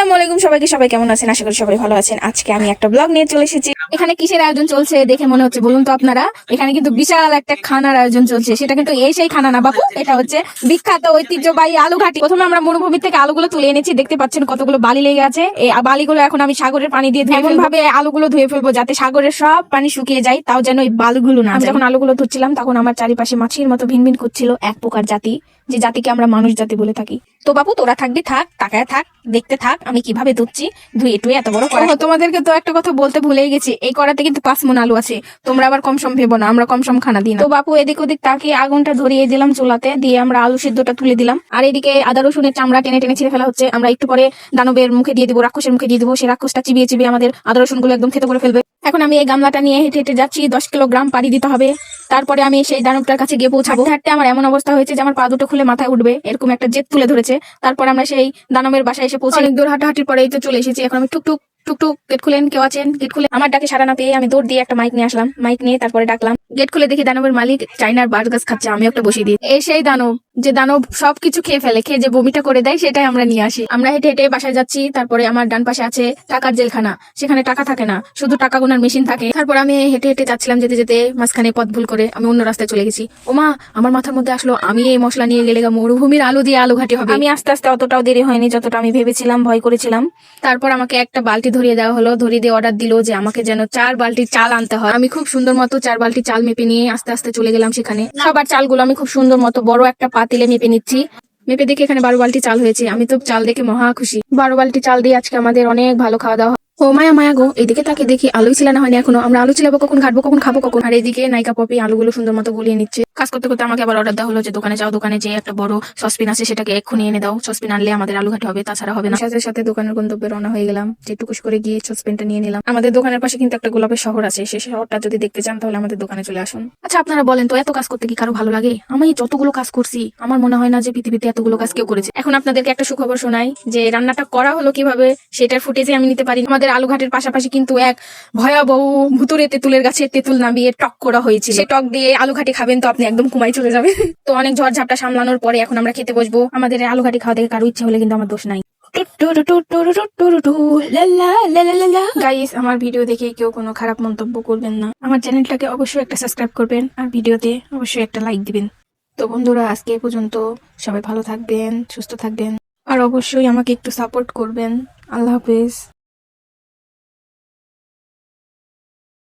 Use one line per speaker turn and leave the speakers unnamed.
আসসালামু আলাইকুম সবাইকে, সবাই কেমন আছেন? আশা করি সবাই ভালো আছেন। আজকে আমি একটা ব্লগ নিয়ে চলে এসেছি। এখানে কিসের আয়োজন চলছে দেখে মনে হচ্ছে বলুন তো আপনারা? এখানে কিন্তু বিশাল একটা খানার আয়োজন চলছে। সেটা কিন্তু এই সেই খানা না বাপু, এটা হচ্ছে বিখ্যাত ঐতিহ্যবাহী আলু ঘাটি। প্রথমে আমরা মরুভূমি থেকে আলুগুলো তুলে এনেছি, দেখতে পাচ্ছেন কতগুলো বালি লেগে আছে। এই বালিগুলো এখন আমি সাগরের পানি দিয়ে এমন ভাবে আলুগুলো ধুয়ে ফেলবো যাতে সাগরের সব পানি শুকিয়ে যায়, তাও যেন এই বালুগুলো না। আমি যখন আলুগুলো ধুচ্ছিলাম তখন আমার চারিপাশে মাছির মতো ভিনভিন করছিল এক প্রকার জাতি, যে জাতিকে আমরা মানুষ জাতি বলে থাকি। তো বাবু তোরা থাকবি, থাক, তাকায় থাক, দেখতে থাক আমি কিভাবে ধুচ্ছি। ধুয়ে টুয়ে এত বড় কড়া। তোমাদেরকে তো একটা কথা বলতে ভুলেই গেছি, এই কড়াতে কিন্তু 5 মণ আলু আছে। তোমরা আবার কম সম ভেবো না, আমরা কম সম খানা দিই না। তো বাপু এদিক ওদিক তাকিয়ে আগুনটা ধরিয়ে দিলাম চুলাতে, দিয়ে আমরা আলু সিদ্ধটা তুলে দিলাম। আর এদিকে আদা রসুনের চামড়া টেনে টেনে ছিঁড়ে ফেলা হচ্ছে। আমরা একটু পরে দানবের মুখে দিয়ে দিব, রাক্ষসের মুখে দিয়ে দিব। সেই রাক্ষসটা চিবিয়ে চিবিয়ে আমাদের আদা রসুন গুলো একদম খেতে করে ফেলবে। এখন আমি এই গামলাটা নিয়ে হেঁটে হেঁটে যাচ্ছি, 10 কিলোগ্রাম পাড়ি দিতে হবে। তারপরে আমি সেই দানবটার কাছে গিয়ে পৌঁছাবো। হাঁটতে আমার এমন অবস্থা হয়েছে যে আমার পা দুটো খুলে মাথায় উঠবে, এরকম একটা জেদ তুলে ধরেছে। তারপর আমরা সেই দানবের বাসায় এসে পৌঁছে অনেক দূর হাঁটাহাঁটির পরে এই তো চলে এসেছি। এখন আমি টুকটুক টুকটুক গেট খুলেন, কেউ আছেন? গেট খুলে আমার ডাকে সাড়া না পেয়ে আমি দৌড় দিয়ে একটা মাইক নিয়ে আসলাম। মাইক নিয়ে তারপরে ডাকলাম। গেট খুলে দেখি দানবের মালিক চাইনার বার্ড গাছ খাচ্ছে, আমি একটা বসিয়ে দিই। এই সেই দানব, যে দানব সবকিছু খেয়ে ফেলে, খেয়ে যে বমিটা করে দেয়, সেটাই আমরা নিয়ে আসি। আমরা হেঁটে হেঁটে বাসায় যাচ্ছি। তারপরে আমার ডান পাশে আছে টাকার জেলখানা, সেখানে টাকা থাকে না, শুধু টাকা গোনার মেশিন থাকে। তারপর আমি হেঁটে হেঁটে যাচ্ছিলাম, যেতে যেতে মাঝখানে পথ ভুল করে আমি অন্য রাস্তায় চলে গেছি। ওমা, আমার মাথার মধ্যে আসলো আমি এই মশলা নিয়ে গেলে মরুভূমির আলু দিয়ে আলু ঘাটি হবে। আমি আস্তে আস্তে অতটাও দেরি হয়নি যতটা আমি ভেবেছিলাম, ভয় করেছিলাম। তারপর আমাকে একটা বালতি ধরিয়ে দেওয়া হলো, ধরিয়ে দিয়ে অর্ডার দিল যে আমাকে যেন 4 বালতি চাল আনতে হয়। আমি খুব সুন্দর মতো 4 বালতি চাল মেপে নিয়ে আস্তে আস্তে চলে গেলাম সেখানে। সবার চালগুলো আমি খুব সুন্দর মতো বড় একটা পাতিলে মেপে নিচ্ছি। মেপে দেখে এখানে 12 বালতি চাল হয়েছে। আমি তো চাল দেখে মহা খুশি। 12 বালতি চাল দিয়ে আজকে আমাদের অনেক ভালো খাওয়া দাওয়া। ও মায়া মায়া গো, এদিকে তাকে দেখি আলুই ছিলানো হয়নি এখনো। আমরা আলু ছিলাবো কখন, ঘাটবো কখন, খাবো কখন? আর এদিকে নায়িকা পপি আলুগুলো সুন্দর মতো গুলিয়ে নিচ্ছে। কাজ করতে করতে আমাকে আবার অর্ডার দেওয়া হলো যে দোকানে যাও, দোকানে যে একটা বড় সসপিন আছে সেটাকে এক্ষুনি এনে দাও। সসপিন আনলে আমাদের আলু ঘাটি হবে, তাছাড়া হবে না। সাথে সাথে দোকানের গন্তব্যে রওনা হয়ে গেলাম, যে টুকুস করে গিয়ে সসপিনটা নিয়ে নিলাম। আমাদের দোকানের পাশে কিন্তু একটা গোলাপের শহর আছে, সেই শহরটা যদি দেখতে চান তাহলে আমাদের দোকানে চলে আসুন। আচ্ছা আপনারা বলেন তো, এত কাজ করতে কি কারো ভালো লাগে? আমি যতগুলো কাজ করছি আমার মনে হয় না যে পৃথিবীতে এতগুলো কাজ কেউ করেছে। এখন আপনাদেরকে একটা সুখবর শোনাই, যে রান্নাটা করা হলো কিভাবে সেটার ফুটেজে আমি নিতে পারি। আমাদের আলু ঘাটের পাশাপাশি কিন্তু এক ভয়াবহ ভুতুরে তেঁতুলের গাছে তেঁতুল নামিয়ে টক করা হয়েছিল। সেই টক দিয়ে আলু ঘাটি খাবেন তো আপনি একদম কুমাই চলে যাবে। তো অনেক ঝড়ঝাপটা সামলানোর পরে এখন আমরা খেতে বসবো। আমাদের আলু ঘাটি খাওয়া দেখে কারো ইচ্ছা হলে কিন্তু আমার দোষ নাই। গাইস, আমার ভিডিও দেখে কেউ কোনো খারাপ মন্তব্য করবেন না। আমার চ্যানেলটাকে অবশ্যই একটা সাবস্ক্রাইব করবেন, আর ভিডিওতে অবশ্যই একটা লাইক দিবেন। তো বন্ধুরা, আজকে এ পর্যন্ত। সবাই ভালো থাকবেন, সুস্থ থাকবেন, আর অবশ্যই আমাকে একটু সাপোর্ট করবেন। আল্লাহ হাফেজ।